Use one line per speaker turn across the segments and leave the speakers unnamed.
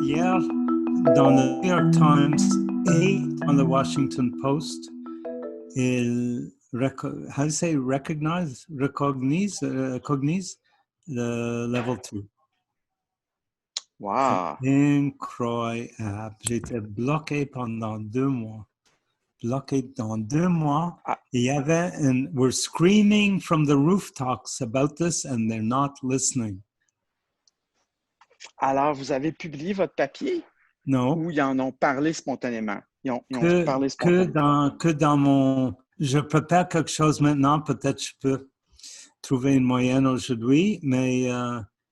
Hier, dans le New York Times et dans le Washington Post, il recognize le level 2.
Wow!
C'est incroyable. J'étais bloqué pendant 2 mois.
Ah,
Il y avait we're screaming from the rooftops about this and they're not listening.
alors, vous avez publié votre papier
Non.
ou ils en ont parlé spontanément? Ils ont parlé
Que
spontanément.
dans mon... Je prépare quelque chose maintenant, peut-être je peux trouver une moyenne aujourd'hui, mais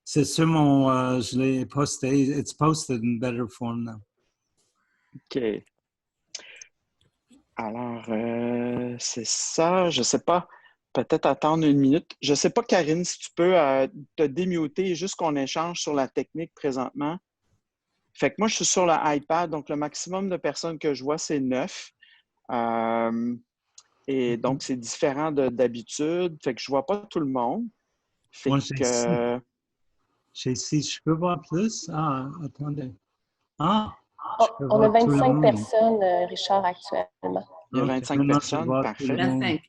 c'est sur mon... je l'ai posté. It's posted in better form now.
OK. Alors, c'est ça. Je ne sais pas. Peut-être attendre une minute. Je ne sais pas, Karine, si tu peux te démuter juste qu'on échange sur la technique présentement. Fait que moi, je suis sur l'iPad, donc le maximum de personnes que je vois, c'est 9. Et donc, c'est différent d'habitude. Fait que je ne vois pas tout le monde. Fait
Moi,
que...
j'ai 6. Je peux voir plus? Ah, attendez. Ah,
Oh,
je peux
on a
voir tout le
25
monde.
personnes, Richard, actuellement.
Il y a
Ok,
25
maintenant, je
personnes.
vois
Parfait.
tout le monde.
25.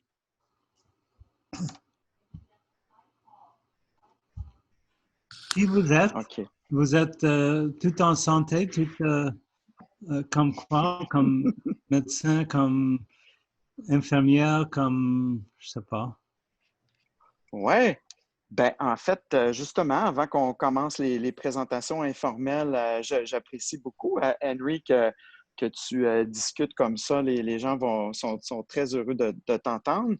Qui vous êtes?
OK.
Vous êtes tout en santé, tout comme quoi? Comme médecin, comme infirmière, comme, je sais pas.
Ouais. Ben, en fait, justement, avant qu'on commence les présentations informelles, j'apprécie beaucoup, Henry, que tu discutes comme ça. Les gens sont très heureux de t'entendre.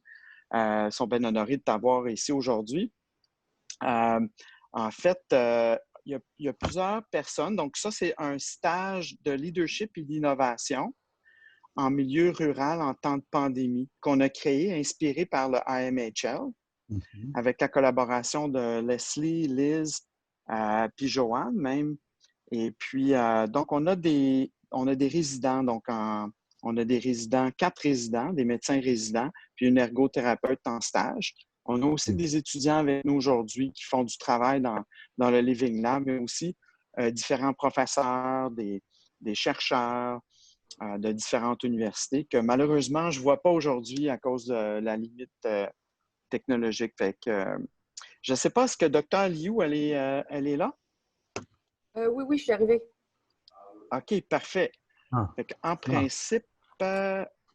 Sont bien honorés de t'avoir ici aujourd'hui. En fait, il y a plusieurs personnes. Donc, ça, c'est un stage de leadership et d'innovation en milieu rural en temps de pandémie qu'on a créé, inspiré par le IMHL, avec la collaboration de Leslie, Liz, puis Joanne même. Et puis, donc, on a des résidents. Donc, on a des résidents, 4 résidents, des médecins résidents, puis une ergothérapeute en stage. On a aussi des étudiants avec nous aujourd'hui qui font du travail dans le Living Lab, mais aussi différents professeurs, des chercheurs de différentes universités que malheureusement, je ne vois pas aujourd'hui à cause de la limite technologique. Fait que, je ne sais pas, est-ce que Dr. Liu, elle est là?
Oui, je suis arrivée.
OK, parfait.
Ah,
Fait en principe,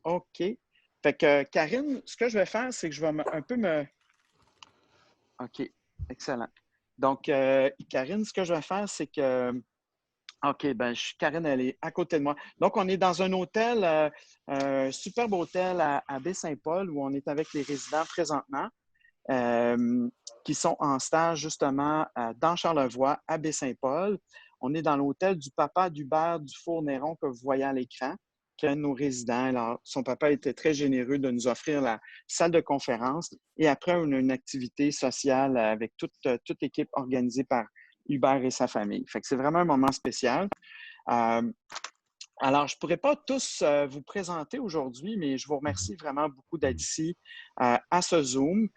OK. Fait que, Karine, ce que je vais faire, c'est que je vais un peu me... OK, excellent. Donc, Karine, ce que je vais faire, c'est que... OK, ben Karine, elle est à côté de moi. Donc, on est dans un hôtel, un superbe hôtel à Baie-Saint-Paul, où on est avec les résidents présentement, qui sont en stage justement dans Charlevoix, à Baie-Saint-Paul. On est dans l'hôtel du papa d'Hubert Dufour-Néron que vous voyez à l'écran, qui est un de nos résidents. Alors, son papa était très généreux de nous offrir la salle de conférence et après, on a une activité sociale avec toute l'équipe organisée par Hubert et sa famille. Fait que c'est vraiment un moment spécial. Alors, je ne pourrais pas tous vous présenter aujourd'hui, mais je vous remercie vraiment beaucoup d'être ici à ce Zoom.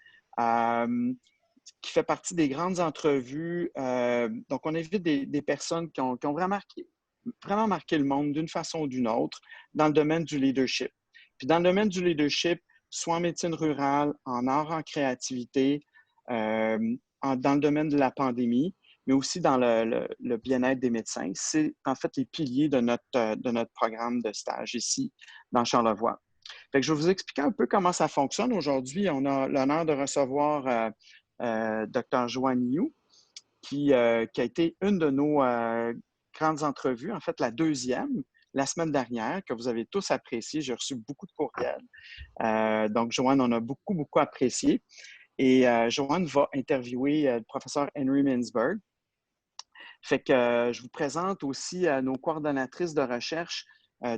Qui fait partie des grandes entrevues. Donc, on invite des personnes qui ont vraiment marqué le monde d'une façon ou d'une autre dans le domaine du leadership. Puis dans le domaine du leadership, soit en médecine rurale, en art, en créativité, dans le domaine de la pandémie, mais aussi dans le bien-être des médecins. C'est en fait les piliers de notre programme de stage ici dans Charlevoix. Fait que je vais vous expliquer un peu comment ça fonctionne. Aujourd'hui, on a l'honneur de recevoir Dr. Joanne Liu, qui a été une de nos grandes entrevues, en fait la deuxième, la semaine dernière, que vous avez tous apprécié. J'ai reçu beaucoup de courriels. Donc, Joanne en a beaucoup, beaucoup apprécié. Et Joanne va interviewer le professeur Henry Mintzberg. Fait que je vous présente aussi nos coordonnatrices de recherche,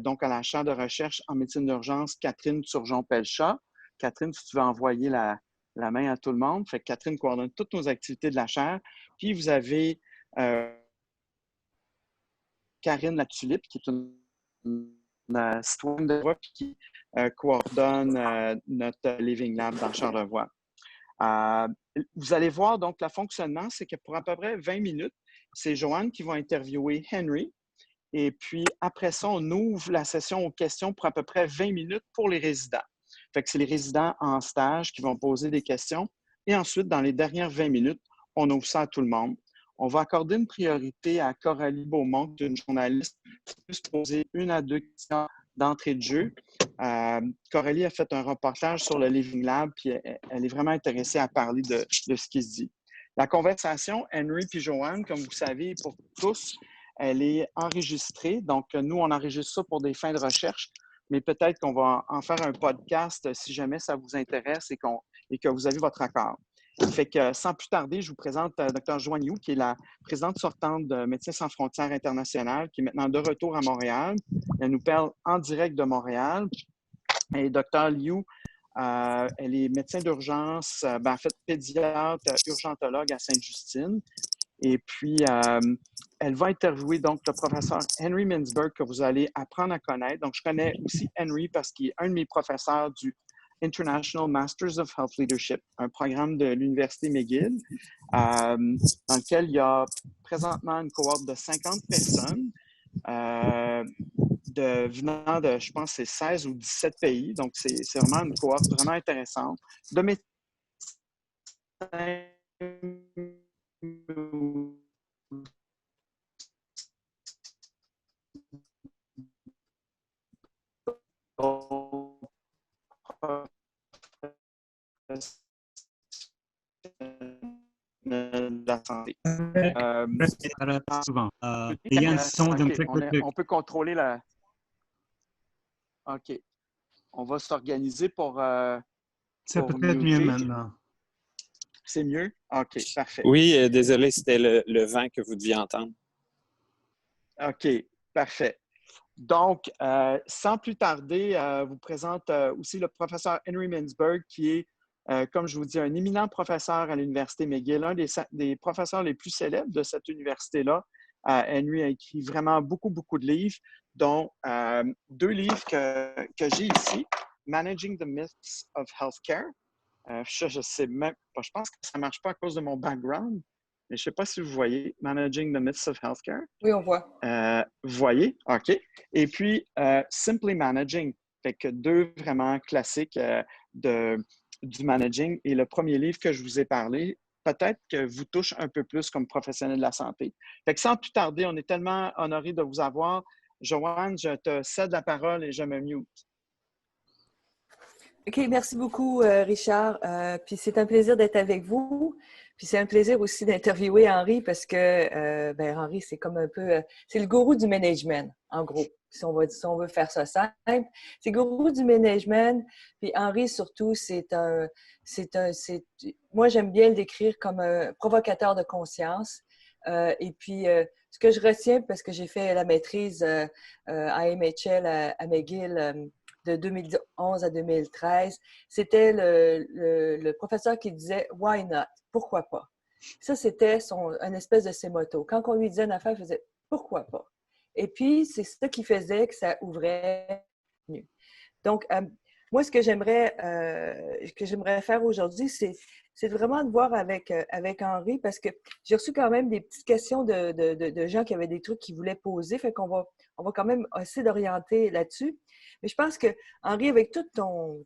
donc à la chaire de recherche en médecine d'urgence, Catherine Turgeon-Pelchat. Catherine, si tu veux envoyer la main à tout le monde. Fait que Catherine coordonne toutes nos activités de la chaire. Puis vous avez Karine Latulippe, qui est une citoyenne de voix qui coordonne notre Living Lab dans Charlevoix. Vous allez voir, donc, le fonctionnement, c'est que pour à peu près 20 minutes, c'est Joanne qui va interviewer Henry. Et puis, après ça, on ouvre la session aux questions pour à peu près 20 minutes pour les résidents. Fait que c'est les résidents en stage qui vont poser des questions. Et ensuite, dans les dernières 20 minutes, on ouvre ça à tout le monde. On va accorder une priorité à Coralie Beaumont, une journaliste qui peut se poser 1 à 2 questions d'entrée de jeu. Coralie a fait un reportage sur le Living Lab, puis elle est vraiment intéressée à parler de ce qui se dit. La conversation, Henry puis Joanne, comme vous savez, pour tous, elle est enregistrée. Donc, nous, on enregistre ça pour des fins de recherche, mais peut-être qu'on va en faire un podcast si jamais ça vous intéresse et que vous avez votre accord. Fait que, sans plus tarder, je vous présente Dr. Joanne Yu, qui est la présidente sortante de Médecins sans frontières internationales, qui est maintenant de retour à Montréal. Elle nous parle en direct de Montréal. Et Dr. Liu, elle est médecin d'urgence, en fait, pédiatre, urgentologue à Sainte-Justine. Et puis, elle va interviewer donc le professeur Henry Mintzberg, que vous allez apprendre à connaître. Donc, je connais aussi Henry parce qu'il est un de mes professeurs du International Masters of Health Leadership, un programme de l'Université McGill, dans lequel il y a présentement une cohorte de 50 personnes venant de, je pense, c'est 16 ou 17 pays. Donc, c'est vraiment une cohorte vraiment intéressante de médecins de la santé.
Souvent. Il y a un son d'un
OK, on peut contrôler la... OK. On va s'organiser pour
C'est
pour
peut-être mieux
muter.
maintenant.
C'est mieux? OK, parfait.
Oui, désolé, c'était le vent que vous deviez entendre.
OK, parfait. Donc, sans plus tarder, vous présente aussi le professeur Henry Mintzberg, qui est, comme je vous dis, un éminent professeur à l'Université McGill, un des professeurs les plus célèbres de cette université-là. Henry a écrit vraiment beaucoup, beaucoup de livres, dont 2 livres que j'ai ici, Managing the Myths of Healthcare. Je sais même pas, je pense que ça ne marche pas à cause de mon background, mais je ne sais pas si vous voyez, Managing the Myths of Healthcare.
Oui, on voit.
Vous voyez? OK. Et puis, Simply Managing, fait que 2 vraiment classiques du managing. Et le premier livre que je vous ai parlé, peut-être que vous touche un peu plus comme professionnel de la santé. Fait que sans plus tarder, on est tellement honoré de vous avoir. Joanne, je te cède la parole et je me mute.
OK, merci beaucoup, Richard. Puis c'est un plaisir d'être avec vous. Puis c'est un plaisir aussi d'interviewer Henry parce que Henry, c'est comme un peu... c'est le gourou du management, en gros, si on veut faire ça simple. C'est le gourou du management. Puis Henry, surtout, moi, j'aime bien le décrire comme un provocateur de conscience. Et puis, ce que je retiens, parce que j'ai fait la maîtrise à MHL à McGill de 2011 à 2013, c'était le professeur qui disait « Why not? Pourquoi pas? » Ça, c'était un espèce de ses motos. Quand on lui disait une affaire, il faisait « Pourquoi pas? » Et puis, c'est ça qui faisait que ça ouvrait mieux. Donc, moi, ce que j'aimerais faire aujourd'hui, c'est vraiment de voir avec Henry, parce que j'ai reçu quand même des petites questions de gens qui avaient des trucs qu'ils voulaient poser, fait qu'on va quand même essayer d'orienter là-dessus. Mais je pense que, Henry, avec tout ton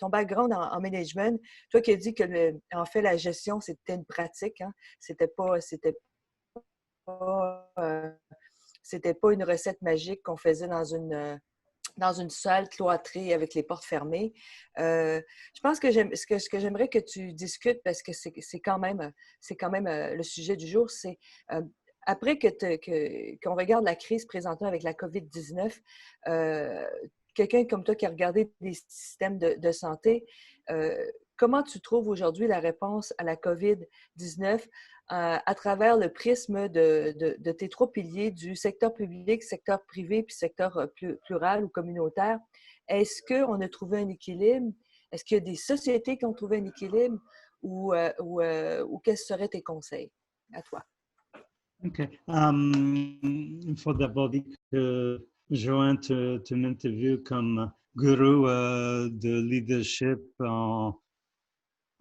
background en management, toi qui as dit que, en fait, la gestion, c'était une pratique, hein, c'était pas une recette magique qu'on faisait dans une salle cloîtrée avec les portes fermées. Je pense que ce que j'aimerais que tu discutes, parce que c'est quand même le sujet du jour, c'est après qu'on regarde la crise présentement avec la COVID-19, quelqu'un comme toi qui a regardé des systèmes de santé, comment tu trouves aujourd'hui la réponse à la COVID-19 à travers le prisme de tes 3 piliers du secteur public, secteur privé puis secteur plural ou communautaire? Est-ce qu'on a trouvé un équilibre? Est-ce qu'il y a des sociétés qui ont trouvé un équilibre? Ou quels seraient tes conseils à toi?
OK. Il faut d'abord dire que Joanne te m'interviewe comme gourou de leadership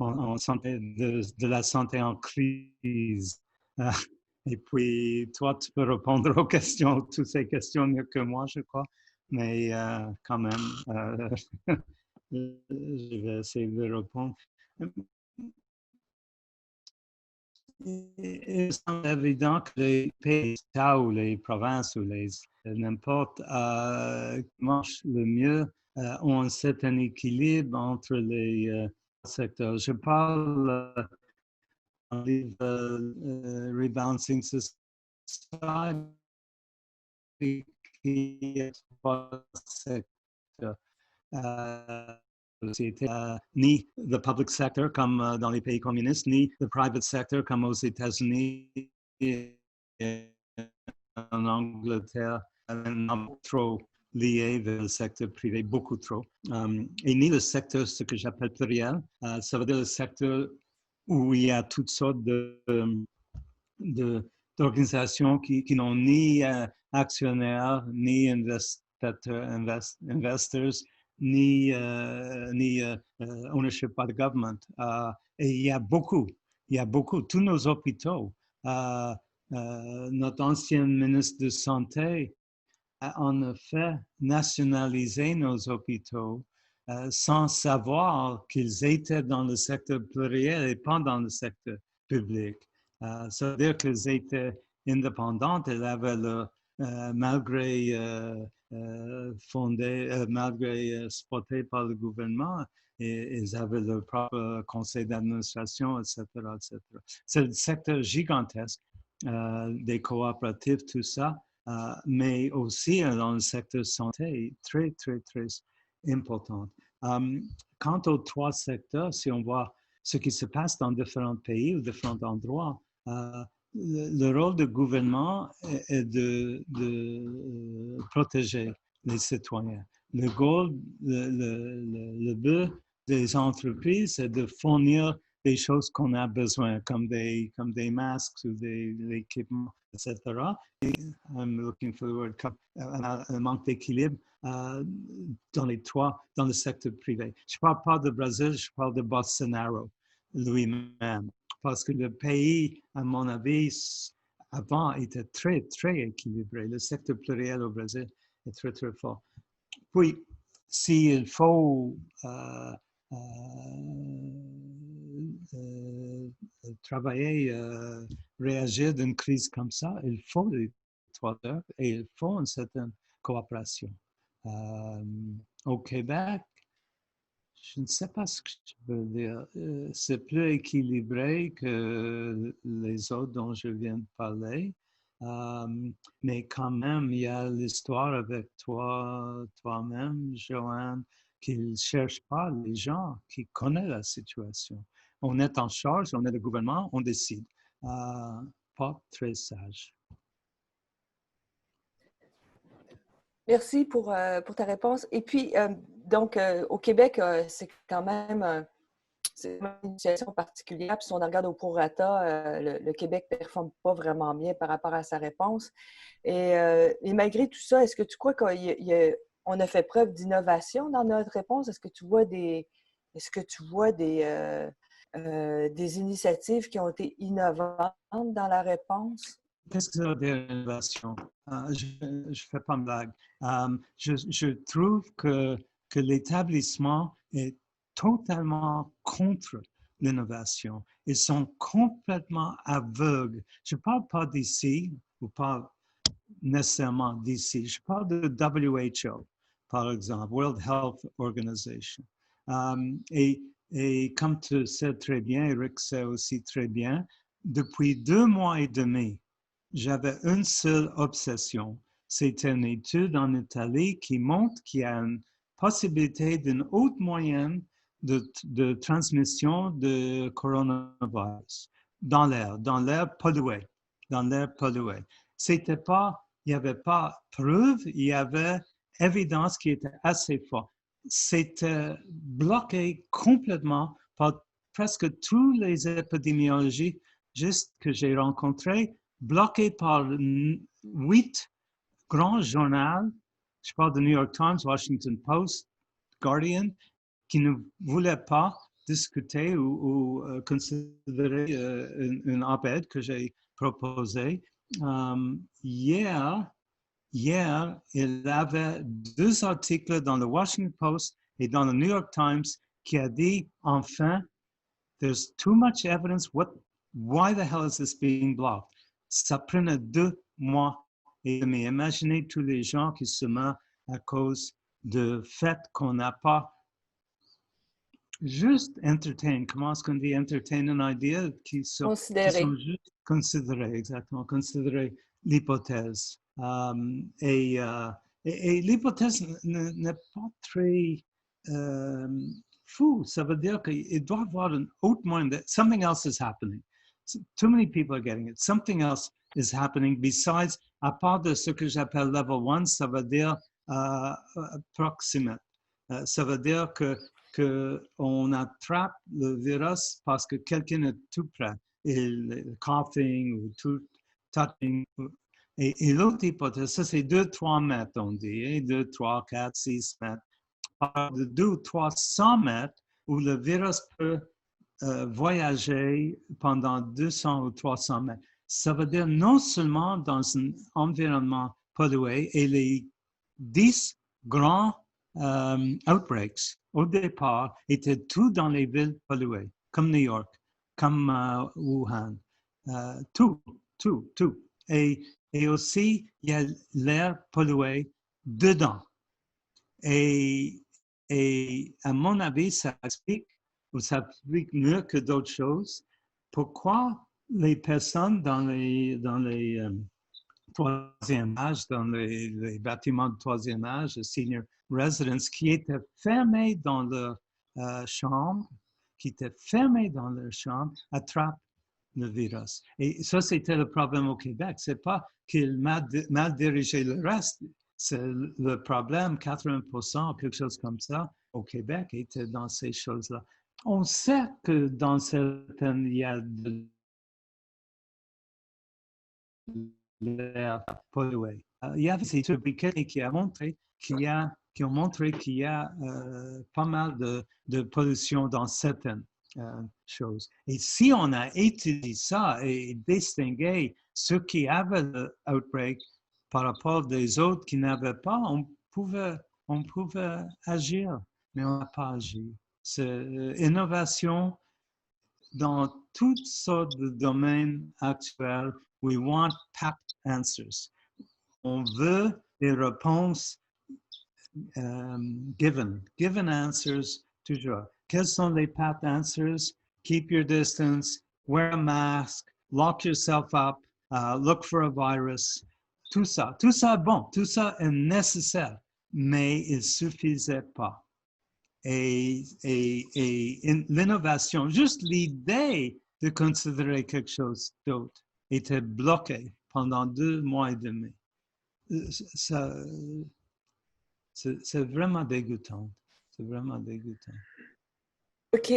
en santé, de la santé en crise. Et puis, toi, tu peux répondre aux questions, toutes ces questions mieux que moi, je crois. Mais quand même, je vais essayer de répondre. Il semble évident que les pays, ou les provinces ou les n'importe marchent le mieux ont un certain équilibre entre les secteurs. Je parle dans le livre Rebalancing Society qui est trois secteurs. Ni le public sector comme dans les pays communistes, ni le private sector comme aux États-Unis et en Angleterre, trop lié vers le secteur privé, beaucoup trop. Et ni le secteur, ce que j'appelle pluriel, ça veut dire le secteur où il y a toutes sortes d'organisations qui n'ont ni actionnaires, ni investors, ni ownership by the government. Et il y a beaucoup, tous nos hôpitaux. Notre ancien ministre de Santé a en effet nationalisé nos hôpitaux sans savoir qu'ils étaient dans le secteur pluriel et pas dans le secteur public. Ça veut dire qu'ils étaient indépendants, ils avaient malgré malgré spoté par le gouvernement, et ils avaient leur propre conseil d'administration, etc., etc. C'est le secteur gigantesque des coopératives, tout ça, mais aussi dans le secteur santé, très, très, très important. Quant aux trois secteurs, si on voit ce qui se passe dans différents pays ou différents endroits, le rôle du gouvernement est de protéger les citoyens. Le but des entreprises est de fournir des choses qu'on a besoin, comme des masques ou des équipements, etc. Et, I'm looking for the word, un manque d'équilibre dans le secteur privé. Je ne parle pas du Brésil, je parle de Bolsonaro lui-même. Parce que le pays, à mon avis, avant était très, très équilibré. Le secteur pluriel au Brésil est très, très fort. Puis, s'il faut travailler, réagir d'une crise comme ça, il faut les trois heures et il faut une certaine coopération. Au Québec, je ne sais pas ce que je veux dire. C'est plus équilibré que les autres dont je viens de parler. Mais quand même, il y a l'histoire avec toi-même, Joanne, qu'ils ne cherchent pas les gens qui connaissent la situation. On est en charge, on est le gouvernement, on décide. Pas très sage.
Merci pour ta réponse. Et puis, donc, au Québec, c'est quand même une situation particulière. Puis si on regarde au prorata, le Québec ne performe pas vraiment bien par rapport à sa réponse. Et malgré tout ça, est-ce que tu crois qu'on a fait preuve d'innovation dans notre réponse? Est-ce que tu vois des initiatives qui ont été innovantes dans la réponse?
Qu'est-ce que ça veut dire innovation? Je ne fais pas de blague. Je trouve que l'établissement est totalement contre l'innovation. Ils sont complètement aveugles. Je ne parle pas d'ici, ou pas nécessairement d'ici. Je parle de WHO, par exemple, World Health Organization. Et comme tu sais très bien, Eric sait aussi très bien, depuis 2 mois et demi, j'avais une seule obsession. C'est une étude en Italie qui montre qu'il y a une possibilité d'une haute moyenne de transmission de coronavirus dans l'air pollué, C'était pas, il n'y avait pas preuve, il y avait évidence qui était assez forte. C'était bloqué complètement par presque tous les épidémiologistes que j'ai rencontrés, bloqué par 8 grands journaux. Je parle de New York Times, Washington Post, Guardian, qui ne voulaient pas discuter ou considérer une op-ed que j'ai proposé. Hier, il y avait 2 articles dans le Washington Post et dans le New York Times qui a dit, enfin, there's too much evidence. Why the hell is this being blocked? Ça prenait 2 mois et demi. Imaginez tous les gens qui se meurent à cause du fait qu'on n'a pas juste entertain. Comment est-ce qu'on dit entertain une idea qui sont juste considérés, exactement, considérer l'hypothèse. Et l'hypothèse n'est pas très fou. Ça veut dire qu'il doit y avoir un autre moyen. Something else is happening. Too many people are getting it. Something else is happening besides, à part de ce que j'appelle level 1, ça veut dire proximate. Ça veut dire qu'on attrape le virus parce que quelqu'un est tout près. Le coughing ou tout touching. Et l'autre hypothèse, ça c'est 2-3 mètres, on dit, 2, 3, 4, 6 mètres. De 2 ou 300 mètres où le virus peut voyager pendant 200 ou 300 mètres. Ça veut dire non seulement dans un environnement pollué et les 10 grands outbreaks au départ étaient tous dans les villes polluées, comme New York, comme Wuhan, tout. Et aussi, il y a l'air pollué dedans. Et à mon avis, ça explique mieux que d'autres choses pourquoi les personnes dans les troisième âge, dans les bâtiments de troisième âge, les senior residents, qui étaient fermés dans leur chambre, attrapent le virus. Et ça, c'était le problème au Québec. C'est pas qu'il mal dirigé le reste. C'est le problème, 80%, quelque chose comme ça, au Québec, était dans ces choses-là. On sait que dans certaines, il y a de l'air pollué. Il y a des études qui ont montré qu'il y a pas mal de pollution dans certaines choses. Et si on a étudié ça et distingué ceux qui avaient l'outbreak par rapport aux autres qui n'avaient pas, on pouvait agir, mais on n'a pas agi. C'est innovation dans toutes sortes de domaines actuels. We want pat answers. On veut des réponses given answers toujours. Quels sont les pat answers? Keep your distance, wear a mask, lock yourself up, look for a virus. Tout ça, bon, tout ça est nécessaire, mais il ne suffisait pas. Et l'innovation, juste l'idée de considérer quelque chose d'autre était bloquée pendant 2 mois et demi. C'est vraiment dégoûtant. C'est vraiment dégoûtant.
OK,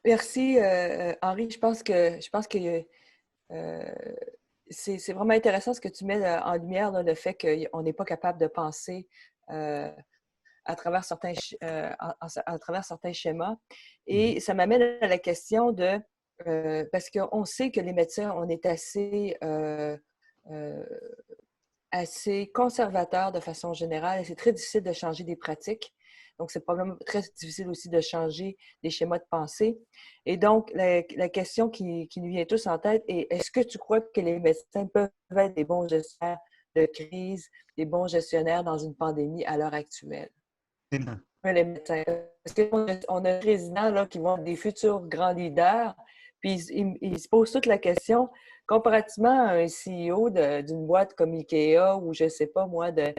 merci Henri. Je pense que c'est vraiment intéressant ce que tu mets en lumière, là, le fait qu'on n'est pas capable de penser à travers certains schémas. Et ça m'amène à la question de, parce qu'on sait que les médecins, on est assez conservateurs de façon générale et c'est très difficile de changer des pratiques. Donc, c'est probablement très difficile aussi de changer des schémas de pensée. Et donc, la question qui nous vient tous en tête est, est-ce que tu crois que les médecins peuvent être des bons gestionnaires de crise, des bons gestionnaires dans une pandémie à l'heure actuelle? Les médecins. Parce qu'on a des résidents là, qui vont être des futurs grands leaders, puis ils se posent toute la question, comparativement à un CEO d'une boîte comme Ikea ou je ne sais pas moi, de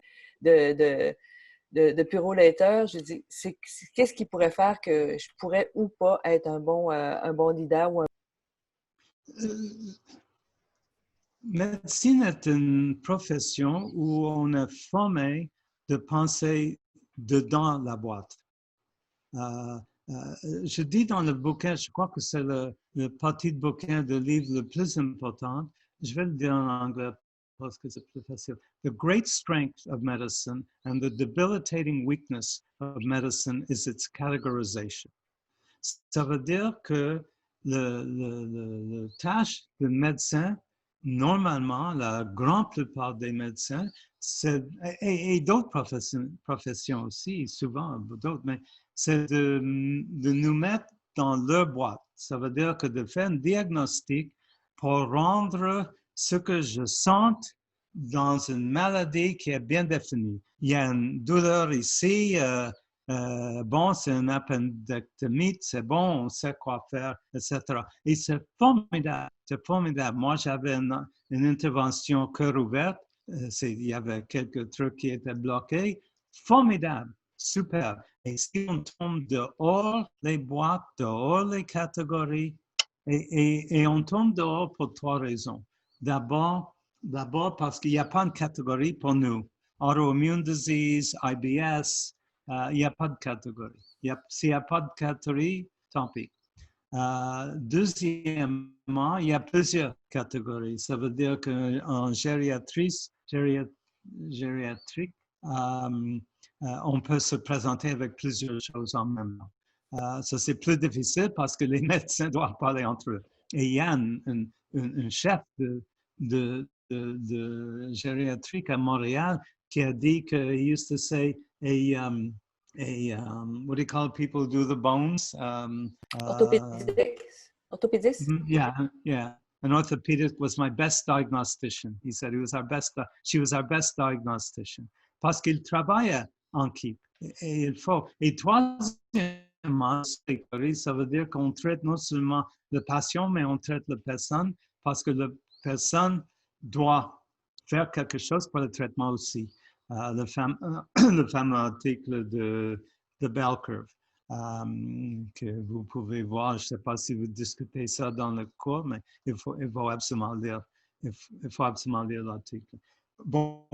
Purolator, je dis, qu'est-ce qui pourrait faire que je pourrais ou pas être un bon leader ou un...
Médecine est une profession où on est formé de penser dedans la boîte. Je dis dans le bouquin, je crois que c'est le petit bouquin de livre le plus important, je vais le dire en anglais parce que c'est plus facile. The great strength of medicine and the debilitating weakness of medicine is its categorization. Ça veut dire que le tâche du médecin normalement, la grande plupart des médecins, et d'autres professions aussi, souvent d'autres, mais c'est de nous mettre dans leur boîte. Ça veut dire que de faire un diagnostic pour rendre ce que je sente dans une maladie qui est bien définie. Il y a une douleur ici, bon, c'est une appendectomie, c'est bon, on sait quoi faire, etc. Et c'est formidable, c'est formidable. Moi, j'avais une intervention cœur ouvert, il y avait quelques trucs qui étaient bloqués. Formidable, super. Et si on tombe dehors les boîtes, dehors les catégories, et on tombe dehors pour 3 raisons. D'abord, parce qu'il n'y a pas de catégorie pour nous. Autoimmune disease, IBS, il n'y a pas de catégorie. S'il n'y a pas de catégorie, tant pis. Deuxièmement, il y a plusieurs catégories. Ça veut dire qu'en gériatrique, on peut se présenter avec plusieurs choses en même temps. Ça, c'est plus difficile parce que les médecins doivent parler entre eux. Et il y a un chef de gériatrique à Montréal qui a dit que he used to say what do you call people who do the bones?
Orthopédiste?
Yeah. An orthopedic was my best diagnostician. He said she was our best diagnostician. Parce qu'il travaille en équipe. Et il faut. Et troisièmement, ça veut dire qu'on traite non seulement le patient, mais on traite la personne parce que la personne doit faire quelque chose pour le traitement aussi. Le fameux article de Bell Curve que vous pouvez voir. Je ne sais pas si vous discutez ça dans le cours, mais il faut absolument lire. Il faut absolument lire l'article. Bon,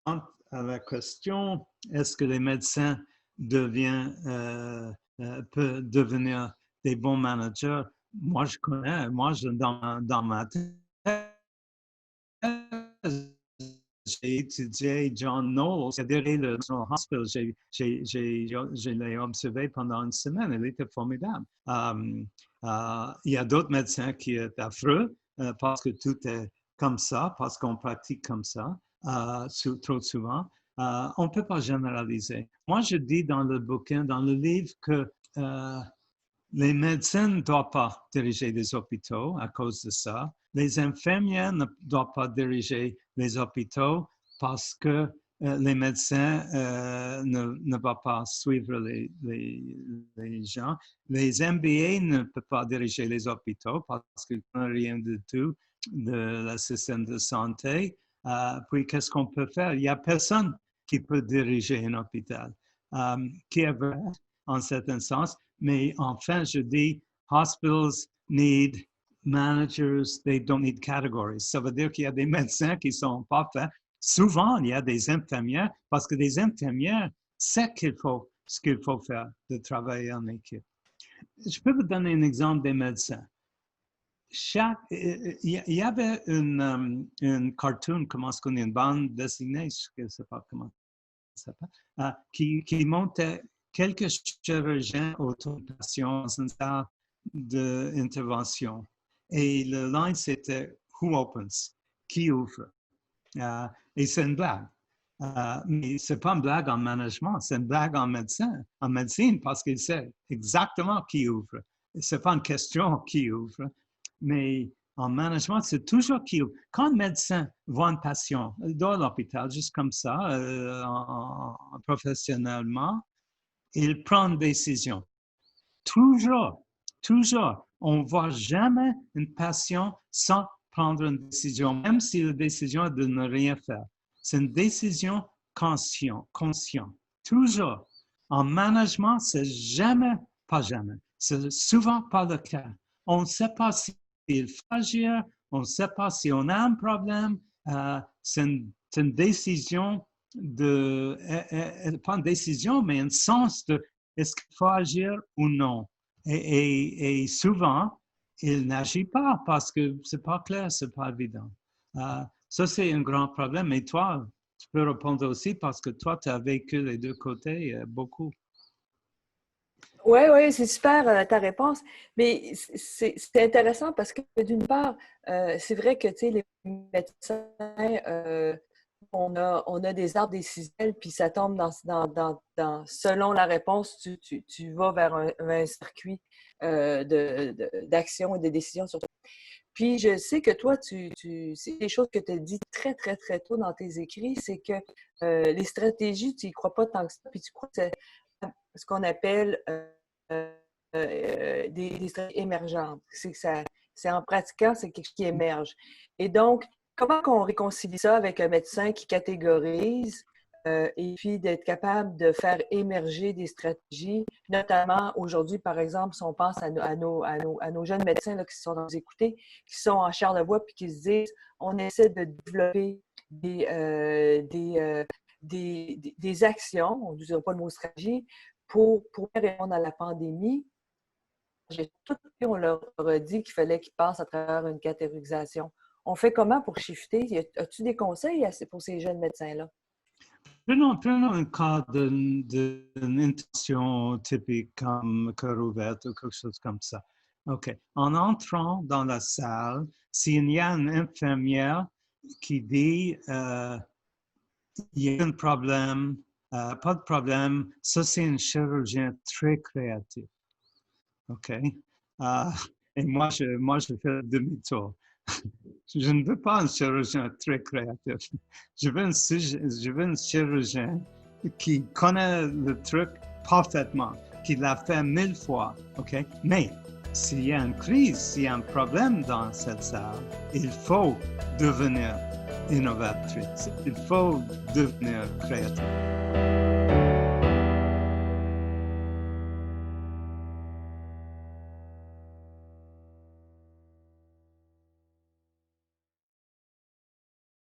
à la question, est-ce que les médecins peuvent devenir des bons managers? Moi, je connais, dans ma tête, j'ai étudié John Knowles, c'est-à-dire le National Hospital. Je l'ai observé pendant une semaine. Il était formidable. Il y a d'autres médecins qui sont affreux parce que tout est comme ça, parce qu'on pratique comme ça trop souvent. On ne peut pas généraliser. Moi, je dis dans le bouquin, dans le livre, que les médecins ne doivent pas diriger des hôpitaux à cause de ça. Les infirmières ne doivent pas diriger les hôpitaux parce que les médecins ne vont pas suivre les gens. Les MBA ne peuvent pas diriger les hôpitaux parce qu'ils ne connaissent rien du tout de le système de santé. Puis, qu'est-ce qu'on peut faire? Il n'y a personne qui peut diriger un hôpital, qui est vrai en certain sens. Mais enfin, je dis, hospitals need managers, they don't need categories. Ça veut dire qu'il y a des médecins qui sont parfaits. Souvent, il y a des infirmières parce que des infirmières savent ce qu'il faut faire de travailler en équipe. Je peux vous donner un exemple des médecins. Il y avait une cartoon, comment est-ce qu'on dit, une bande dessinée, je ne sais pas comment ça s'appelle, qui montrait quelques chirurgiens autour de patients dans une salle d'intervention. Et le line, c'était « Who opens ?» Qui ouvre? Et c'est une blague. Mais ce n'est pas une blague en management, c'est une blague en médecine, parce qu'il sait exactement qui ouvre. Ce n'est pas une question qui ouvre, mais en management, c'est toujours qui ouvre. Quand un médecin voit un patient dans l'hôpital, juste comme ça, professionnellement, il prend une décision. Toujours. On ne voit jamais un patient sans prendre une décision, même si la décision est de ne rien faire. C'est une décision consciente. Toujours. En management, c'est pas jamais. C'est souvent pas le cas. On ne sait pas s'il faut agir, on ne sait pas si on a un problème. C'est une décision pas une décision, mais un sens de est-ce qu'il faut agir ou non. Et souvent, il n'agit pas parce que c'est pas clair, c'est pas évident. Ça, c'est un grand problème. Et toi, tu peux répondre aussi parce que toi, tu as vécu les deux côtés beaucoup.
Oui, c'est super ta réponse. Mais c'est intéressant parce que d'une part, c'est vrai que les médecins, on a des arbres décisionnels, puis ça tombe selon la réponse, tu vas vers un circuit d'action et de décision sur toi. Puis je sais que toi, c'est des choses que tu as dit très, très, très tôt dans tes écrits, c'est que les stratégies, tu n'y crois pas tant que ça, puis tu crois que c'est ce qu'on appelle des stratégies émergentes. C'est en pratiquant, c'est quelque chose qui émerge. Et donc, comment on réconcilie ça avec un médecin qui catégorise et puis d'être capable de faire émerger des stratégies, notamment aujourd'hui, par exemple, si on pense à nos jeunes médecins là, qui sont dans nous écouter, qui sont en Charlevoix puis qui se disent on essaie de développer des actions, on ne dirait pas le mot stratégie, pour répondre à la pandémie. On leur a dit qu'il fallait qu'ils passent à travers une catégorisation. On fait comment pour shifter? As-tu des conseils pour ces jeunes médecins-là?
Prenons un cas d'une intention typique comme cœur ouvert ou quelque chose comme ça. OK. En entrant dans la salle, s'il y a une infirmière qui dit il y a un problème, pas de problème, ça c'est un chirurgien très créatif. OK? Et moi, je fais demi-tour. Je ne veux pas un chirurgien très créatif. Je veux un chirurgien qui connaît le truc parfaitement, qui l'a fait 1000 fois. OK? Mais s'il y a une crise, s'il y a un problème dans cette salle, il faut devenir innovatrice. Il faut devenir créatif.